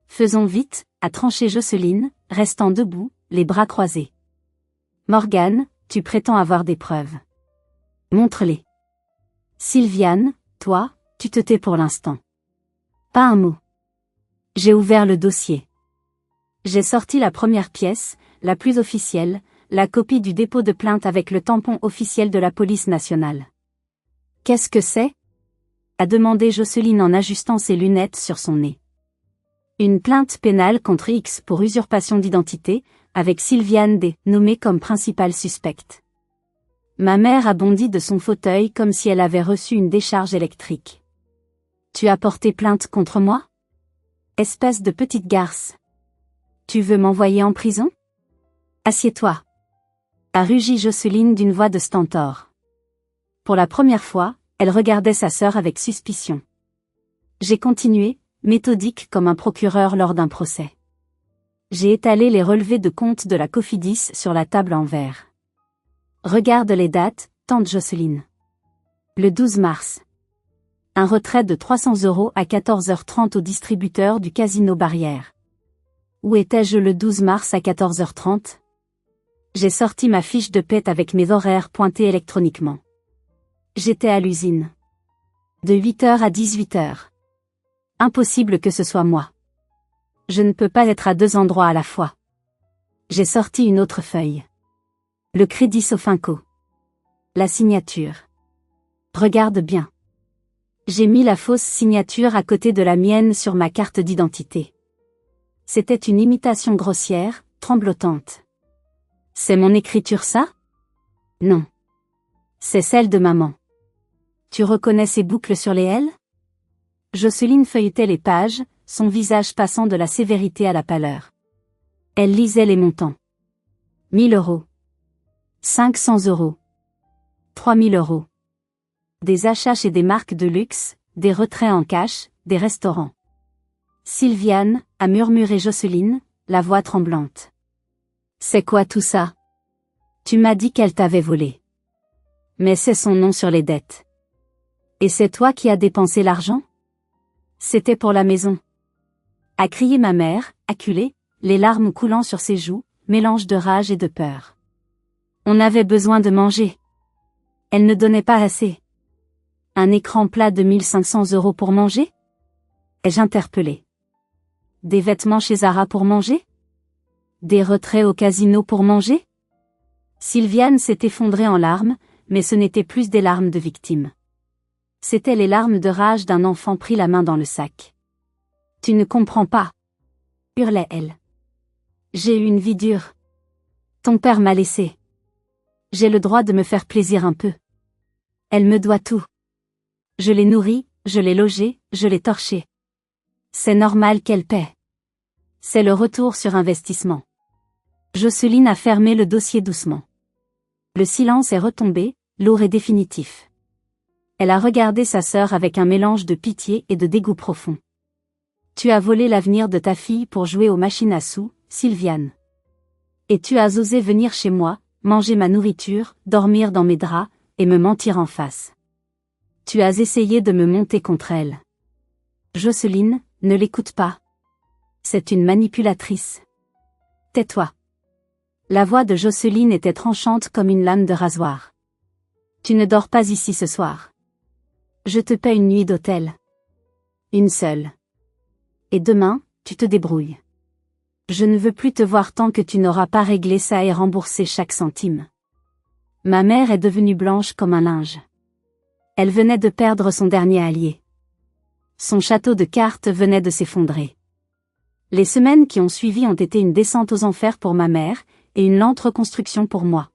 Faisons vite, a tranché Jocelyne, restant debout, les bras croisés. Morgane, tu prétends avoir des preuves. Montre-les. Sylviane, toi, tu te tais pour l'instant. Pas un mot. J'ai ouvert le dossier. J'ai sorti la première pièce, la plus officielle, la copie du dépôt de plainte avec le tampon officiel de la police nationale. Qu'est-ce que c'est? A demandé Jocelyne en ajustant ses lunettes sur son nez. Une plainte pénale contre X pour usurpation d'identité, avec Sylviane D. nommée comme principale suspecte. Ma mère a bondi de son fauteuil comme si elle avait reçu une décharge électrique. Tu as porté plainte contre moi? Espèce de petite garce. Tu veux m'envoyer en prison? Assieds-toi. A rugi Jocelyne d'une voix de stentor. Pour la première fois, elle regardait sa sœur avec suspicion. J'ai continué, méthodique comme un procureur lors d'un procès. J'ai étalé les relevés de compte de la Cofidis sur la table en verre. Regarde les dates, tante Jocelyne. Le 12 mars. Un retrait de 300 € à 14 h 30 au distributeur du Casino Barrière. Où étais-je le 12 mars à 14h30? J'ai sorti ma fiche de paie avec mes horaires pointés électroniquement. J'étais à l'usine. De 8h à 18h. Impossible que ce soit moi. Je ne peux pas être à deux endroits à la fois. J'ai sorti une autre feuille. Le crédit Sofinco. La signature. Regarde bien. J'ai mis la fausse signature à côté de la mienne sur ma carte d'identité. C'était une imitation grossière, tremblotante. C'est mon écriture ça? Non. C'est celle de maman. Tu reconnais ces boucles sur les L? Jocelyne feuilletait les pages, son visage passant de la sévérité à la pâleur. Elle lisait les montants. 1000 euros. 500 euros. 3000 euros. Des achats chez des marques de luxe, des retraits en cash, des restaurants. Sylviane, a murmuré Jocelyne, la voix tremblante. C'est quoi tout ça? Tu m'as dit qu'elle t'avait volé. Mais c'est son nom sur les dettes. Et c'est toi qui as dépensé l'argent? C'était pour la maison. A crié ma mère, acculée, les larmes coulant sur ses joues, mélange de rage et de peur. On avait besoin de manger. Elle ne donnait pas assez. Un écran plat de 1500 euros pour manger? Ai-je interpellé. Des vêtements chez Zara pour manger? Des retraits au casino pour manger? Sylviane s'est effondrée en larmes, mais ce n'était plus des larmes de victime. C'étaient les larmes de rage d'un enfant pris la main dans le sac. Tu ne comprends pas, hurlait elle. J'ai eu une vie dure. Ton père m'a laissé. J'ai le droit de me faire plaisir un peu. Elle me doit tout. Je l'ai nourrie, je l'ai logée, je l'ai torchée. C'est normal qu'elle paie. C'est le retour sur investissement. Jocelyne a fermé le dossier doucement. Le silence est retombé, lourd et définitif. Elle a regardé sa sœur avec un mélange de pitié et de dégoût profond. Tu as volé l'avenir de ta fille pour jouer aux machines à sous, Sylviane. Et tu as osé venir chez moi, manger ma nourriture, dormir dans mes draps, et me mentir en face. Tu as essayé de me monter contre elle. Jocelyne, ne l'écoute pas. C'est une manipulatrice. Tais-toi. La voix de Jocelyne était tranchante comme une lame de rasoir. Tu ne dors pas ici ce soir. Je te paie une nuit d'hôtel. Une seule. Et demain, tu te débrouilles. Je ne veux plus te voir tant que tu n'auras pas réglé ça et remboursé chaque centime. Ma mère est devenue blanche comme un linge. Elle venait de perdre son dernier allié. Son château de cartes venait de s'effondrer. Les semaines qui ont suivi ont été une descente aux enfers pour ma mère, et une lente reconstruction pour moi.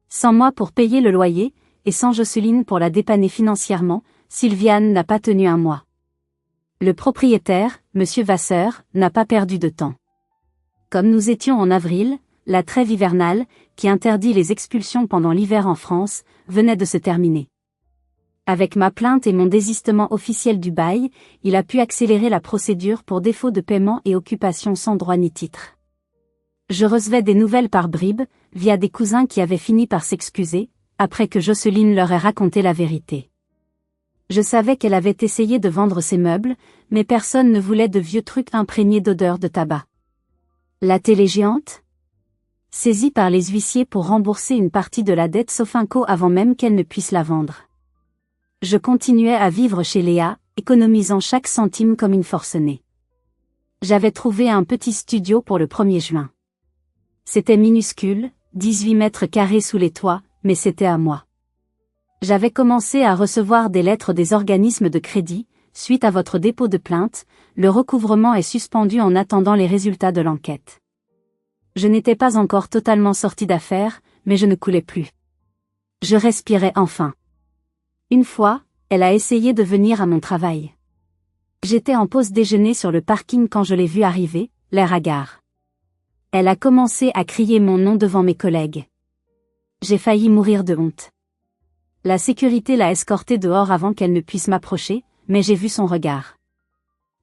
Sans moi pour payer le loyer, et sans Jocelyne pour la dépanner financièrement, Sylviane n'a pas tenu un mois. Le propriétaire, Monsieur Vasseur, n'a pas perdu de temps. Comme nous étions en avril, la trêve hivernale, qui interdit les expulsions pendant l'hiver en France, venait de se terminer. Avec ma plainte et mon désistement officiel du bail, il a pu accélérer la procédure pour défaut de paiement et occupation sans droit ni titre. Je recevais des nouvelles par bribes, via des cousins qui avaient fini par s'excuser, après que Jocelyne leur ait raconté la vérité. Je savais qu'elle avait essayé de vendre ses meubles, mais personne ne voulait de vieux trucs imprégnés d'odeur de tabac. La télé géante? Saisie par les huissiers pour rembourser une partie de la dette Sofinco avant même qu'elle ne puisse la vendre. Je continuais à vivre chez Léa, économisant chaque centime comme une forcenée. J'avais trouvé un petit studio pour le 1er juin. C'était minuscule, 18 mètres carrés sous les toits, mais c'était à moi. J'avais commencé à recevoir des lettres des organismes de crédit, suite à votre dépôt de plainte, le recouvrement est suspendu en attendant les résultats de l'enquête. Je n'étais pas encore totalement sorti d'affaires, mais je ne coulais plus. Je respirais enfin. Une fois, elle a essayé de venir à mon travail. J'étais en pause déjeuner sur le parking quand je l'ai vue arriver, l'air hagard. Elle a commencé à crier mon nom devant mes collègues. J'ai failli mourir de honte. La sécurité l'a escortée dehors avant qu'elle ne puisse m'approcher, mais j'ai vu son regard.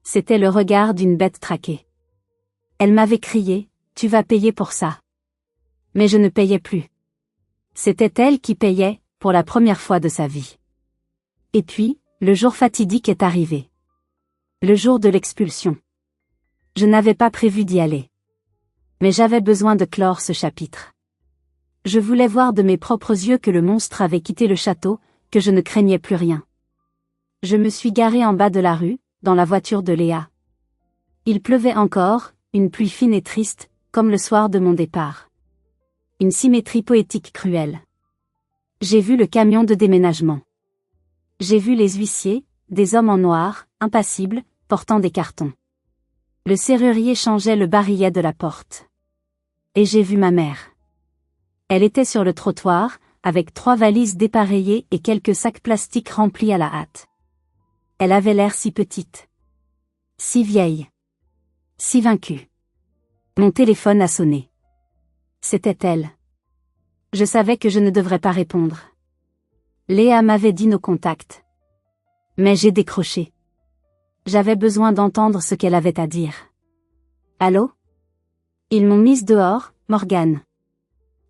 C'était le regard d'une bête traquée. Elle m'avait crié, « Tu vas payer pour ça. » Mais je ne payais plus. C'était elle qui payait, pour la première fois de sa vie. Et puis, le jour fatidique est arrivé. Le jour de l'expulsion. Je n'avais pas prévu d'y aller. Mais j'avais besoin de clore ce chapitre. Je voulais voir de mes propres yeux que le monstre avait quitté le château, que je ne craignais plus rien. Je me suis garé en bas de la rue, dans la voiture de Léa. Il pleuvait encore, une pluie fine et triste, comme le soir de mon départ. Une symétrie poétique cruelle. J'ai vu le camion de déménagement. J'ai vu les huissiers, des hommes en noir, impassibles, portant des cartons. Le serrurier changeait le barillet de la porte. Et j'ai vu ma mère. Elle était sur le trottoir, avec 3 valises dépareillées et quelques sacs plastiques remplis à la hâte. Elle avait l'air si petite. Si vieille. Si vaincue. Mon téléphone a sonné. C'était elle. Je savais que je ne devrais pas répondre. Léa m'avait dit nos contacts. Mais j'ai décroché. J'avais besoin d'entendre ce qu'elle avait à dire. Allô? Ils m'ont mise dehors, Morgane.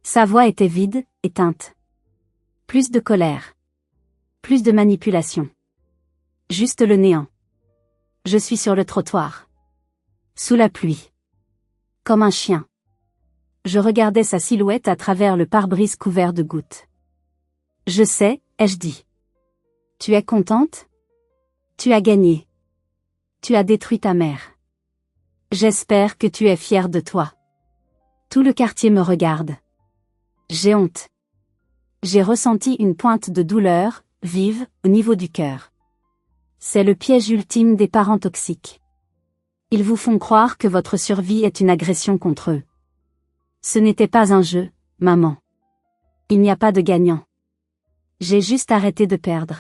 Sa voix était vide, éteinte. Plus de colère. Plus de manipulation. Juste le néant. Je suis sur le trottoir. Sous la pluie. Comme un chien. Je regardais sa silhouette à travers le pare-brise couvert de gouttes. Je sais, ai-je dit. Tu es contente? Tu as gagné. Tu as détruit ta mère. J'espère que tu es fière de toi. Tout le quartier me regarde. J'ai honte. J'ai ressenti une pointe de douleur, vive, au niveau du cœur. C'est le piège ultime des parents toxiques. Ils vous font croire que votre survie est une agression contre eux. Ce n'était pas un jeu, maman. Il n'y a pas de gagnant. J'ai juste arrêté de perdre.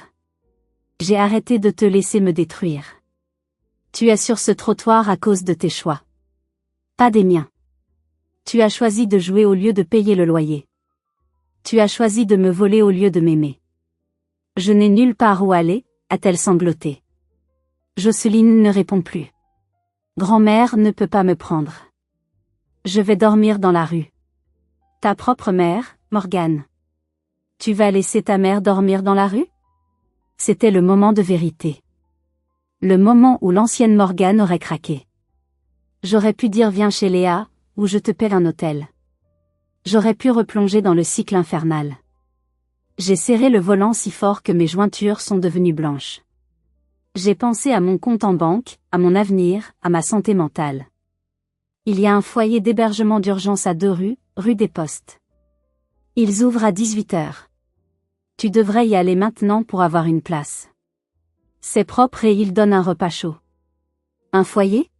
J'ai arrêté de te laisser me détruire. Tu es sur ce trottoir à cause de tes choix. Pas des miens. Tu as choisi de jouer au lieu de payer le loyer. Tu as choisi de me voler au lieu de m'aimer. Je n'ai nulle part où aller, a-t-elle sangloté. Jocelyne ne répond plus. Grand-mère ne peut pas me prendre. Je vais dormir dans la rue. Ta propre mère, Morgane. Tu vas laisser ta mère dormir dans la rue? C'était le moment de vérité. Le moment où l'ancienne Morgane aurait craqué. J'aurais pu dire viens chez Léa, ou je te paie un hôtel. J'aurais pu replonger dans le cycle infernal. J'ai serré le volant si fort que mes jointures sont devenues blanches. J'ai pensé à mon compte en banque, à mon avenir, à ma santé mentale. Il y a un foyer d'hébergement d'urgence à 2 rues, rue des Postes. Ils ouvrent à 18h. Tu devrais y aller maintenant pour avoir une place. C'est propre et ils donnent un repas chaud. Un foyer?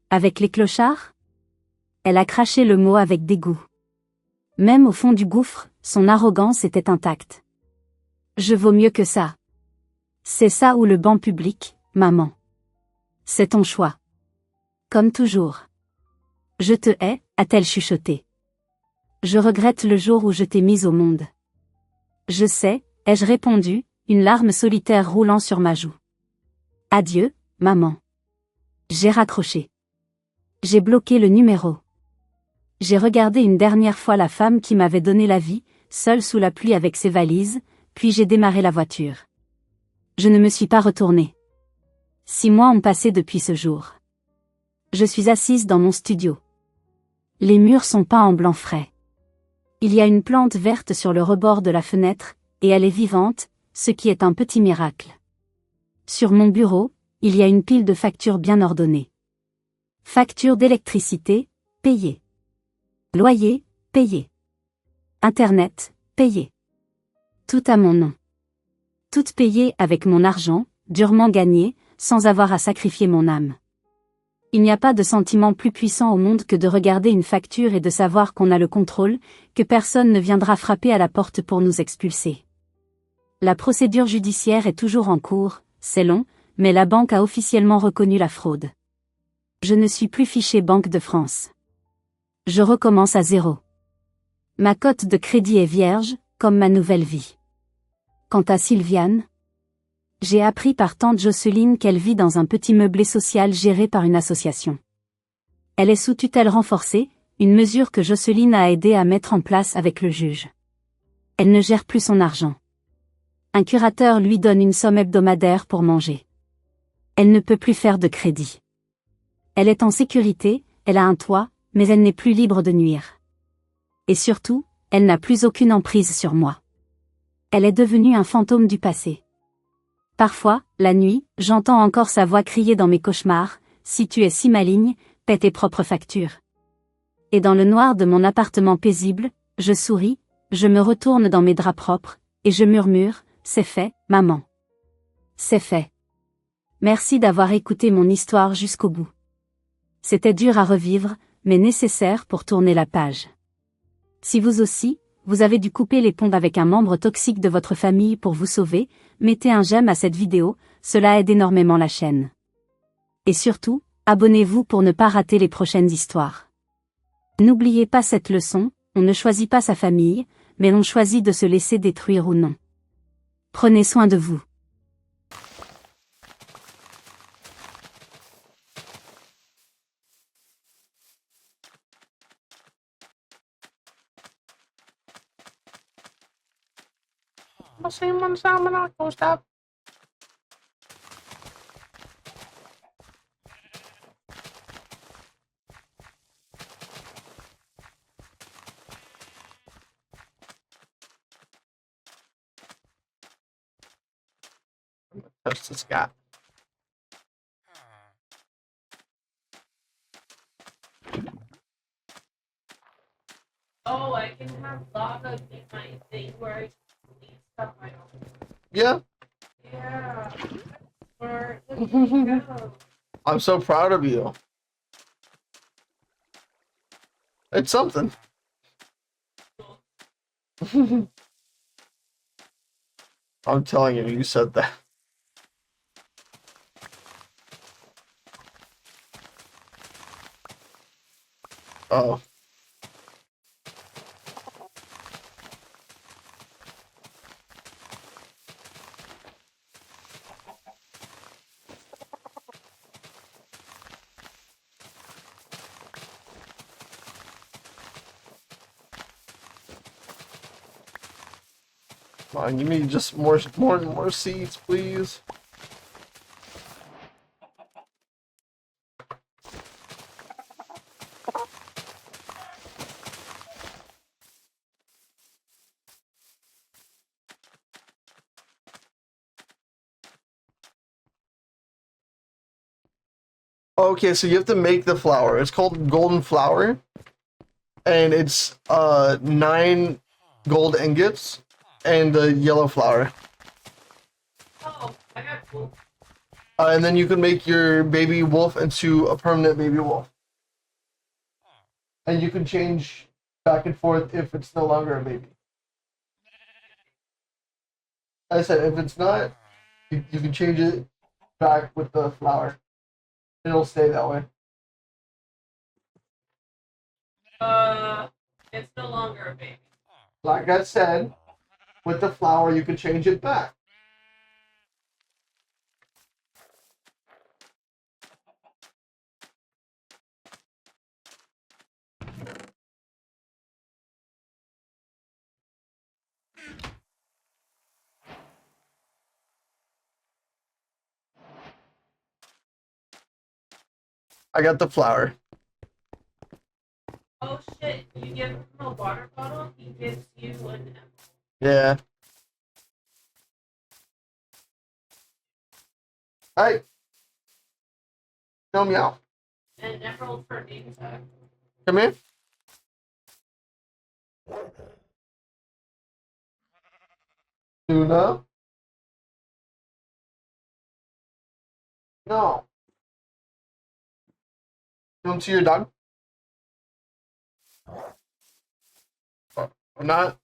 Avec les clochards? Elle a craché le mot avec dégoût. Même au fond du gouffre, son arrogance était intacte. Je vaux mieux que ça. C'est ça ou le banc public, maman. C'est ton choix. Comme toujours. Je te hais, a-t-elle chuchoté. Je regrette le jour où je t'ai mise au monde. Je sais, ai-je répondu, une larme solitaire roulant sur ma joue. Adieu, maman. J'ai raccroché. J'ai bloqué le numéro. J'ai regardé une dernière fois la femme qui m'avait donné la vie, seule sous la pluie avec ses valises, puis j'ai démarré la voiture. Je ne me suis pas retournée. 6 mois ont passé depuis ce jour. Je suis assise dans mon studio. Les murs sont peints en blanc frais. Il y a une plante verte sur le rebord de la fenêtre, et elle est vivante, ce qui est un petit miracle. Sur mon bureau, il y a une pile de factures bien ordonnées. Factures d'électricité, payées. Loyer, payé. Internet, payé. Tout à mon nom. Toutes payées avec mon argent, durement gagné, sans avoir à sacrifier mon âme. Il n'y a pas de sentiment plus puissant au monde que de regarder une facture et de savoir qu'on a le contrôle, que personne ne viendra frapper à la porte pour nous expulser. La procédure judiciaire est toujours en cours, c'est long, mais la banque a officiellement reconnu la fraude. Je ne suis plus fichée Banque de France. Je recommence à 0. Ma cote de crédit est vierge, comme ma nouvelle vie. Quant à Sylviane, j'ai appris par tante Jocelyne qu'elle vit dans un petit meublé social géré par une association. Elle est sous tutelle renforcée, une mesure que Jocelyne a aidé à mettre en place avec le juge. Elle ne gère plus son argent. Un curateur lui donne une somme hebdomadaire pour manger. Elle ne peut plus faire de crédit. Elle est en sécurité, elle a un toit, mais elle n'est plus libre de nuire. Et surtout, elle n'a plus aucune emprise sur moi. Elle est devenue un fantôme du passé. Parfois, la nuit, j'entends encore sa voix crier dans mes cauchemars, « Si tu es si maligne, paie tes propres factures. » Et dans le noir de mon appartement paisible, je souris, je me retourne dans mes draps propres, et je murmure, « C'est fait, maman. C'est fait. » Merci d'avoir écouté mon histoire jusqu'au bout. C'était dur à revivre, mais nécessaire pour tourner la page. Si vous aussi, vous avez dû couper les ponts avec un membre toxique de votre famille pour vous sauver, mettez un j'aime à cette vidéo, cela aide énormément la chaîne. Et surtout, abonnez-vous pour ne pas rater les prochaines histoires. N'oubliez pas cette leçon, on ne choisit pas sa famille, mais on choisit de se laisser détruire ou non. Prenez soin de vous. Masih sama aku, stop. Touch this guy. Oh, I can have lava in my thing where I leave stuff I don't. Yeah, Yeah. Where did it go? I'm so proud of you. It's something. I'm telling you, you said that. Oh. Come on, give me just more seeds, please. Okay, so you have to make the flour. It's called golden flour, and it's 9 gold ingots and the yellow flour. Oh, I got cool. And then you can make your baby wolf into a permanent baby wolf. And you can change back and forth if it's no longer a baby. I said if it's not, you can change it back with the flour. It'll stay that way. It's no longer a baby. Like I said, with the flour you can change it back. I got the flour. Oh shit! You give him a water bottle, he gives you an emerald. Yeah. Hey. No meow. An emerald for name tag. Come here. Tuna. No. Come to your dog. Or not.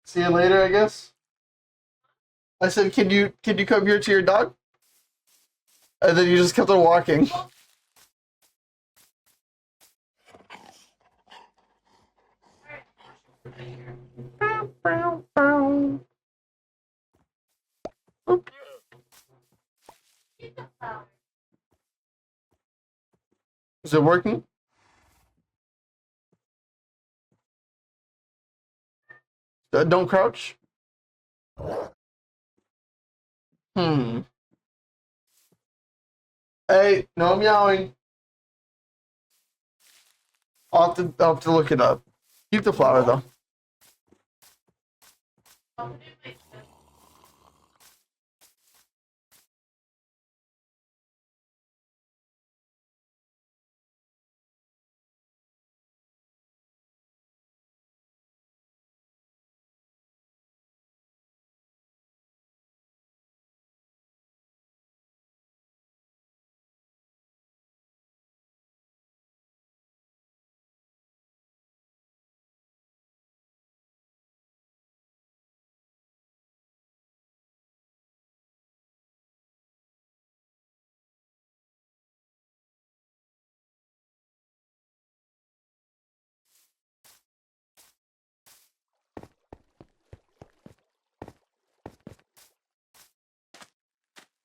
See you later, I guess. I said, can you come here to your dog? And then you just kept on walking. Oop. Is it working? Don't crouch. Hmm. Hey, no meowing. I'll have to look it up. Keep the flower though. I'll put it in my